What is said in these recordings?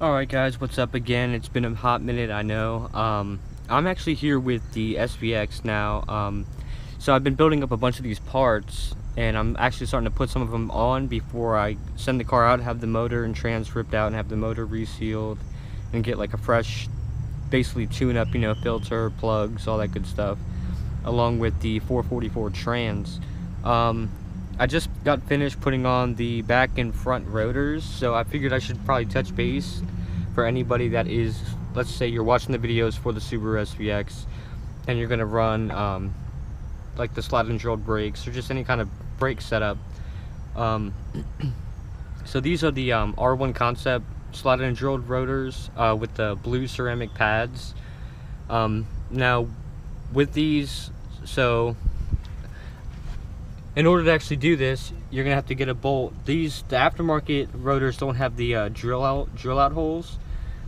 Alright guys, what's up again? It's been a hot minute, I know. I'm actually here with the SVX now. So I've been building up a bunch of these parts, and I'm actually starting to put some of them on before I send the car out, have the motor and trans ripped out and have the motor resealed and get like a fresh, basically tune up, filter, plugs, all that good stuff, along with the 444 trans. I just got finished putting on the back and front rotors, so I figured I should probably touch base for anybody that is, let's say you're watching the videos for the Subaru SVX and you're gonna run like the slide and drilled brakes or just any kind of brake setup. So these are the R1 concept slide and drilled rotors with the blue ceramic pads. Now with these, so in order to actually do this, you're gonna have to get a bolt. The aftermarket rotors don't have the drill out holes,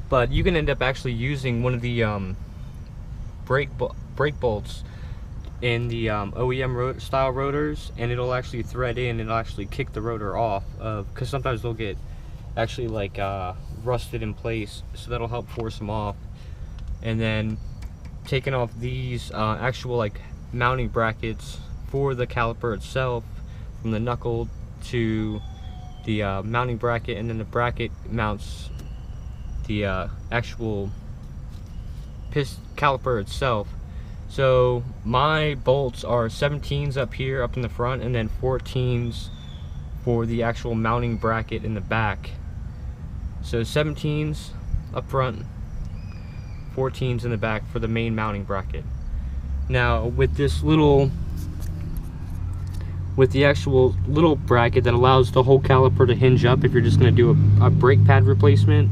but you can end up actually using one of the brake bolts in the OEM style rotors, and it'll actually thread in and it'll actually kick the rotor off, because sometimes they'll get actually like rusted in place, so that'll help force them off. And then taking off these actual like mounting brackets for the caliper itself, from the knuckle to the mounting bracket, and then the bracket mounts the actual caliper itself. So my bolts are 17s up here up in the front, and then 14s for the actual mounting bracket in the back. So 17s up front, 14s in the back for the main mounting bracket. Now with the actual little bracket that allows the whole caliper to hinge up if you're just going to do a brake pad replacement,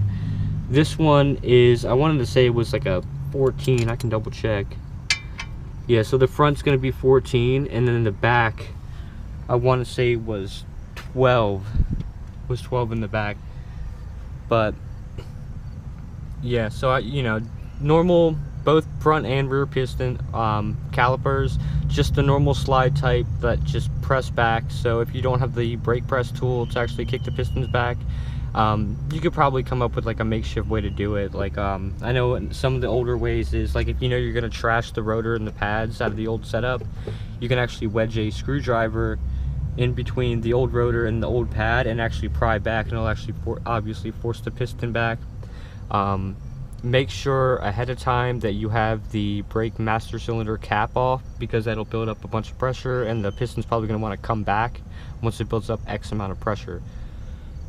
this one is, I wanted to say it was like a 14, I can double check. Yeah, so the front's going to be 14, and then the back, I want to say was 12. It was 12 in the back. But yeah, so normal both front and rear piston calipers, just the normal slide type that just press back. So if you don't have the brake press tool to actually kick the pistons back, you could probably come up with like a makeshift way to do it. Like I know some of the older ways is like, if you know you're going to trash the rotor and the pads out of the old setup, you can actually wedge a screwdriver in between the old rotor and the old pad and actually pry back, and it'll actually obviously force the piston back. Make sure ahead of time that you have the brake master cylinder cap off, because that'll build up a bunch of pressure, and the piston's probably going to want to come back once it builds up X amount of pressure.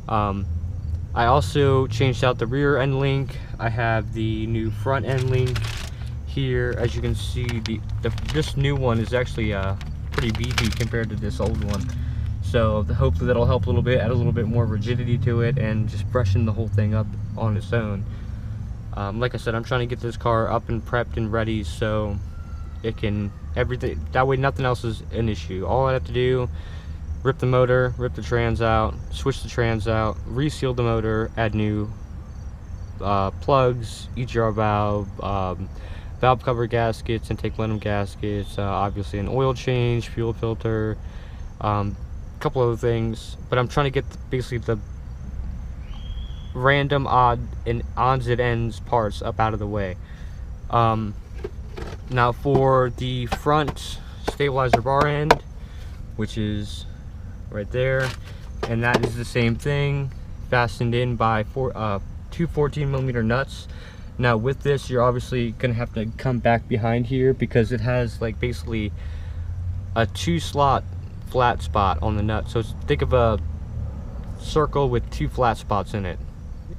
I also changed out the rear end link. I have the new front end link here. As you can see, this new one is actually pretty beefy compared to this old one. So hopefully that'll help a little bit, add a little bit more rigidity to it, and just freshen the whole thing up on its own. Like I said, I'm trying to get this car up and prepped and ready so it can, everything, that way nothing else is an issue. All I have to do, rip the motor, rip the trans out, switch the trans out, reseal the motor, add new plugs, EGR valve, valve cover gaskets, intake plenum gaskets, obviously an oil change, fuel filter, a couple other things. But I'm trying to get basically the random odds and ends parts up out of the way. Now for the front stabilizer bar end, which is right there, and that is the same thing, fastened in by two 14mm nuts. Now with this, you're obviously gonna have to come back behind here, because it has like basically a 2-slot flat spot on the nut. So think of a circle with 2 flat spots in it.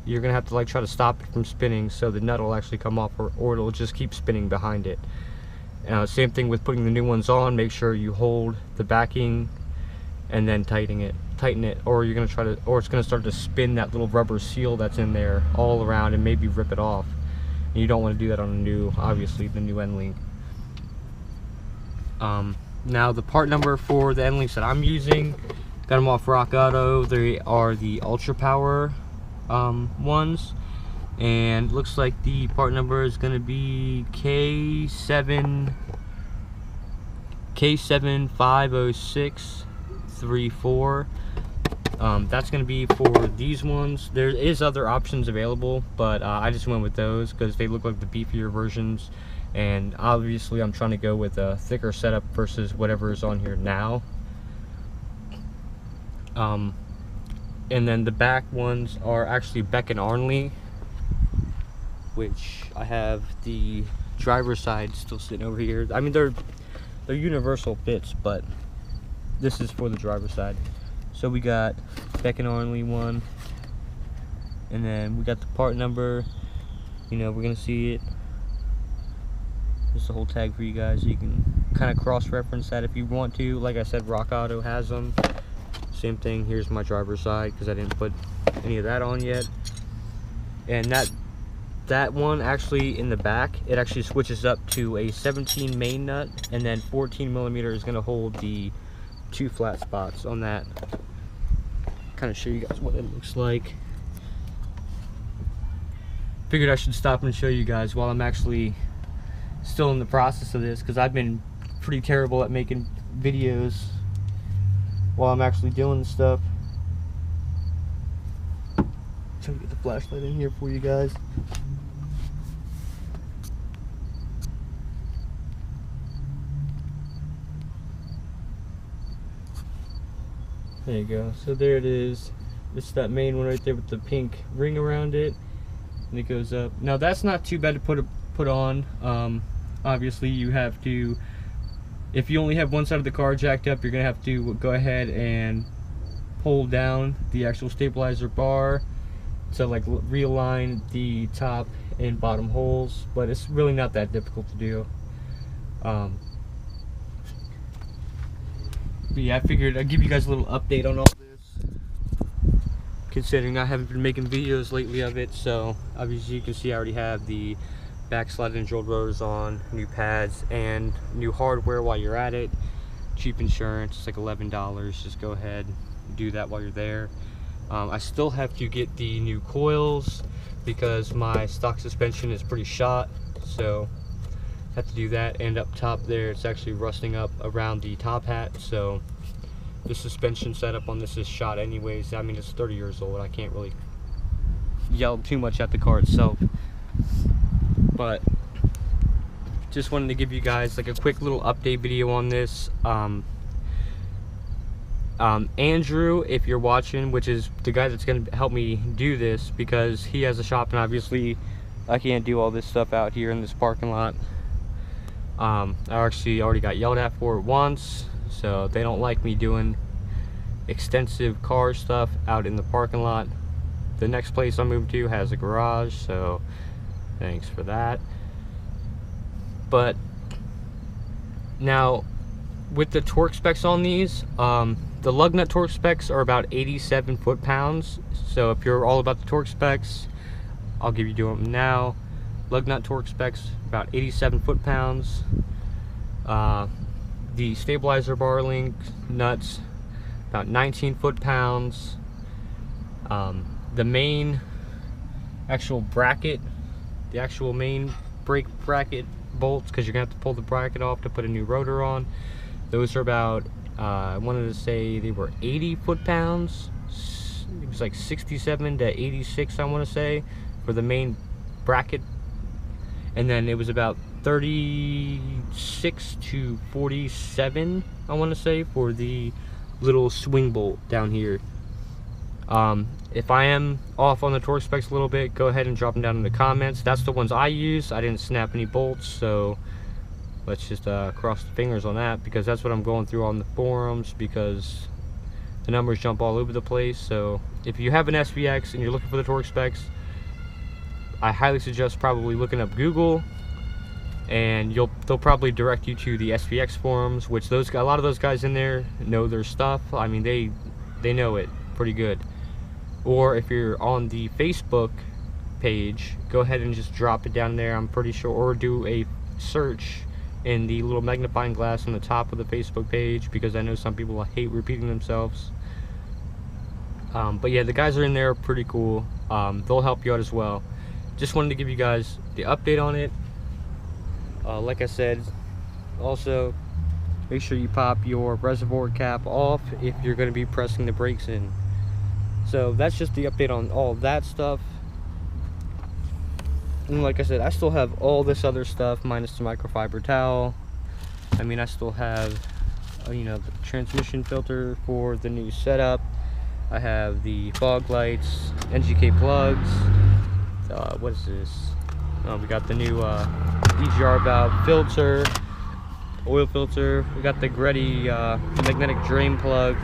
You're gonna have to like try to stop it from spinning, so the nut will actually come off, or it'll just keep spinning behind it. Same thing with putting the new ones on. Make sure you hold the backing and then tighten it, or you're gonna it's gonna start to spin that little rubber seal that's in there all around and maybe rip it off. And you don't want to do that on obviously the new end link. Now the part number for the end links that I'm using, got them off Rock Auto. They are the Ultrapower ones, and looks like the part number is going to be K750634. That's going to be for these ones. There is other options available, but I just went with those because they look like the beefier versions, and obviously I'm trying to go with a thicker setup versus whatever is on here now. And then the back ones are actually Beck and Arnley, which I have the driver's side still sitting over here. I mean, they're universal fits, but this is for the driver's side. So we got Beck and Arnley one, and then we got the part number. You know, we're gonna see it. Just the whole tag for you guys. You can kind of cross-reference that if you want to. Like I said, Rock Auto has them. Same thing. Here's my driver's side because I didn't put any of that on yet. And that one actually in the back, it actually switches up to a 17 main nut, and then 14 millimeter is going to hold the 2 flat spots on that. Kind of show you guys what it looks like. Figured I should stop and show you guys while I'm actually still in the process of this, because I've been pretty terrible at making videos while I'm actually doing stuff. Trying to get the flashlight in here for you guys. There you go. So there it is. It's that main one right there with the pink ring around it, and it goes up. Now that's not too bad to put on. Obviously you have to, if you only have one side of the car jacked up, you're gonna have to go ahead and pull down the actual stabilizer bar to like realign the top and bottom holes, but it's really not that difficult to do. But yeah, I figured I'd give you guys a little update on all this, considering I haven't been making videos lately of it. So obviously you can see I already have the backslide and drilled rotors on, new pads, and new hardware while you're at it. Cheap insurance, it's like $11. Just go ahead and do that while you're there. I still have to get the new coils because my stock suspension is pretty shot, so I have to do that. And up top there, it's actually rusting up around the top hat, so the suspension setup on this is shot anyways. I mean, it's 30 years old. I can't really yell too much at the car itself, but just wanted to give you guys like a quick little update video on this. Andrew, if you're watching, which is the guy that's going to help me do this, because he has a shop and obviously I can't do all this stuff out here in this parking lot. I actually already got yelled at for it once, so they don't like me doing extensive car stuff out in the parking lot. The next place I moved to has a garage, so thanks for that. But now with the torque specs on these, the lug nut torque specs are about 87 foot-pounds. So if you're all about the torque specs, I'll give you them now. Lug nut torque specs about 87 foot-pounds. The stabilizer bar link nuts about 19 foot-pounds. The main actual bracket, the actual main brake bracket bolts, because you're gonna have to pull the bracket off to put a new rotor on, those are about I wanted to say they were 80 foot-pounds. It was like 67 to 86, I want to say, for the main bracket, and then it was about 36 to 47, I want to say, for the little swing bolt down here. If I am off on the torque specs a little bit, go ahead and drop them down in the comments. That's the ones I use. I didn't snap any bolts, so let's just cross the fingers on that, because that's what I'm going through on the forums, because the numbers jump all over the place. So if you have an SVX and you're looking for the torque specs, I highly suggest probably looking up Google, and they'll probably direct you to the SVX forums, which a lot of those guys in there know their stuff. I mean, they know it pretty good. Or if you're on the Facebook page, go ahead and just drop it down there, I'm pretty sure, or do a search in the little magnifying glass on the top of the Facebook page, because I know some people hate repeating themselves. But yeah, the guys are in there, pretty cool. They'll help you out as well. Just wanted to give you guys the update on it. Like I said, also make sure you pop your reservoir cap off if you're going to be pressing the brakes in. So that's just the update on all that stuff. And like I said, I still have all this other stuff minus the microfiber towel. I mean, I still have you know, the transmission filter for the new setup. I have the fog lights, NGK plugs. What is this? We got the new EGR valve filter, oil filter. We got the Greddy magnetic drain plug,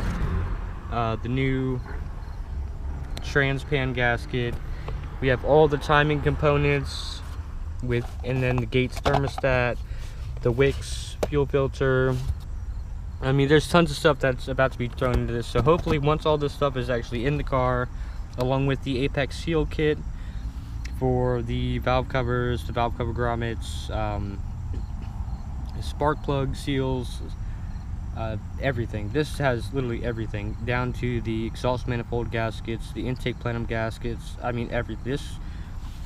the new transpan gasket. We have all the timing components and then the Gates thermostat, the Wix fuel filter. I mean, there's tons of stuff that's about to be thrown into this. So hopefully once all this stuff is actually in the car, along with the Apex seal kit for the valve covers, the valve cover grommets, spark plug seals, everything. This has literally everything, down to the exhaust manifold gaskets, the intake plenum gaskets. I mean, everything.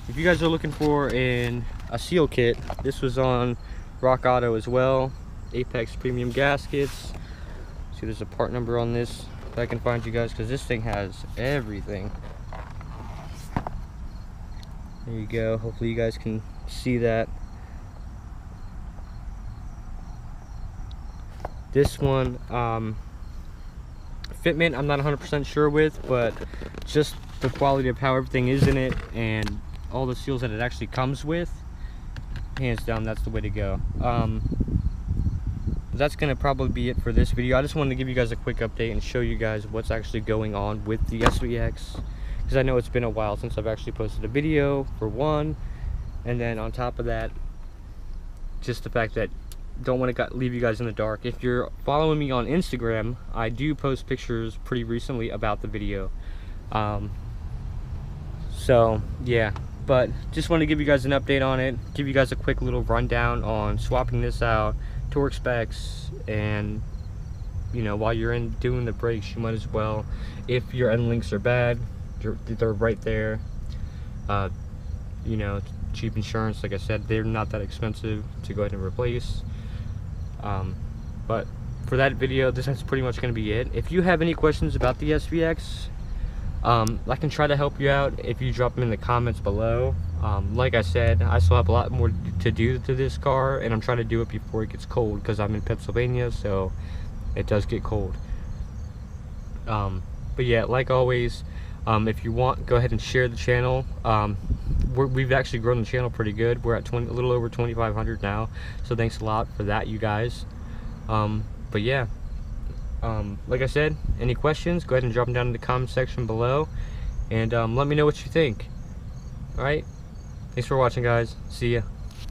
If you guys are looking for a seal kit, this was on Rock Auto as well. Apex premium gaskets. See, there's a part number on this that I can find you guys, because this thing has everything. There you go. Hopefully you guys can see that. This one, fitment I'm not 100% sure with, but just the quality of how everything is in it and all the seals that it actually comes with, hands down, that's the way to go. That's gonna probably be it for this video. I just wanted to give you guys a quick update and show you guys what's actually going on with the SVX, because I know it's been a while since I've actually posted a video, for one, and then on top of that, just the fact that don't want to leave you guys in the dark. If you're following me on Instagram, I do post pictures pretty recently about the video. So yeah, but just want to give you guys an update on it, give you guys a quick little rundown on swapping this out, torque specs, and you know, while you're in doing the brakes, you might as well, if your end links are bad, they're right there. You know, cheap insurance, like I said, they're not that expensive to go ahead and replace. But for that video, this is pretty much going to be it. If you have any questions about the SVX, I can try to help you out if you drop them in the comments below. Like I said, I still have a lot more to do to this car, and I'm trying to do it before it gets cold, because I'm in Pennsylvania, so it does get cold. But yeah, like always, if you want, go ahead and share the channel. We've actually grown the channel pretty good. We're at a little over 2,500 now, so thanks a lot for that, you guys. But yeah, like I said, any questions, go ahead and drop them down in the comment section below, and let me know what you think. Alright, thanks for watching, guys. See ya.